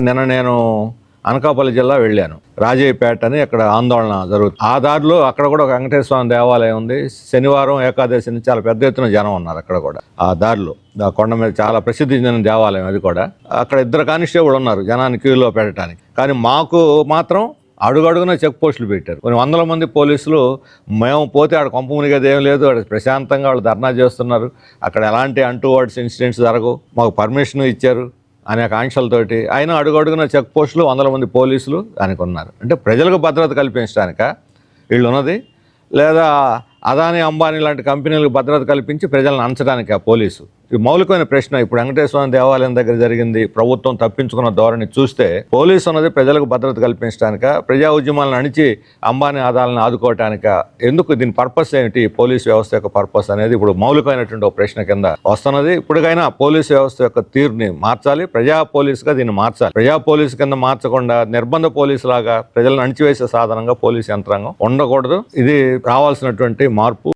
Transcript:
నిన్న నేను అనకాపల్లి జిల్లా వెళ్ళాను. రాజయ్యపేట అని అక్కడ ఆందోళన జరుగుతుంది. ఆ దారిలో అక్కడ కూడా ఒక వెంకటేశ్వర స్వామి దేవాలయం ఉంది. శనివారం ఏకాదశి నుంచి చాలా పెద్ద ఎత్తున జనం ఉన్నారు అక్కడ కూడా. ఆ దారిలో ఆ కొండ మీద చాలా ప్రసిద్ధి చెందిన దేవాలయం అది కూడా. అక్కడ 2 కానిస్టేబుల్ ఉన్నారు జనాన్ని క్యూలో పెట్టడానికి. కానీ మాకు మాత్రం అడుగడుగున చెక్ పోస్టులు పెట్టారు. కొన్ని వందల మంది పోలీసులు. మేము పోతే ఆడ కొంప మునిగేది ఏం లేదు, ఆడ ప్రశాంతంగా వాళ్ళు ధర్నా చేస్తున్నారు. అక్కడ ఎలాంటి అంటువర్డ్స్ ఇన్సిడెంట్స్ జరగవు, మాకు పర్మిషన్ ఇచ్చారు అనేక ఆంక్షలతోటి. అయినా అడుగడుగున చెక్ పోస్టులు, వందల మంది పోలీసులు దానికి ఉన్నారు. అంటే ప్రజలకు భద్రత కల్పించడానిక వీళ్ళు ఉన్నది, లేదా అదానీ అంబానీ లాంటి కంపెనీలకు భద్రత కల్పించి ప్రజలను అంచడానికి ఆ పోలీసు? ఇది మౌలికమైన ప్రశ్న. ఇప్పుడు వెంకటేశ్వర దేవాలయం దగ్గర జరిగింది, ప్రభుత్వం తప్పించుకున్న ధోరణి చూస్తే పోలీసు ఉన్నది ప్రజలకు భద్రత కల్పించడానిక, ప్రజా ఉద్యమాలను అణిచి అంబానీ ఆదాయాలను ఆదుకోవటానిక? ఎందుకు? దీని పర్పస్ ఏమిటి? పోలీసు వ్యవస్థ యొక్క పర్పస్ అనేది ఇప్పుడు మౌలికమైనటువంటి ఒక ప్రశ్న కింద వస్తున్నది. ఇప్పటికైనా పోలీసు వ్యవస్థ యొక్క తీరుని మార్చాలి, ప్రజా పోలీసుగా దీన్ని మార్చాలి. ప్రజా పోలీసు కింద మార్చకుండా నిర్బంధ పోలీసు లాగా ప్రజలను అణిచివేసే సాధనంగా పోలీసు యంత్రాంగం ఉండకూడదు. ఇది రావాల్సినటువంటి మార్పు.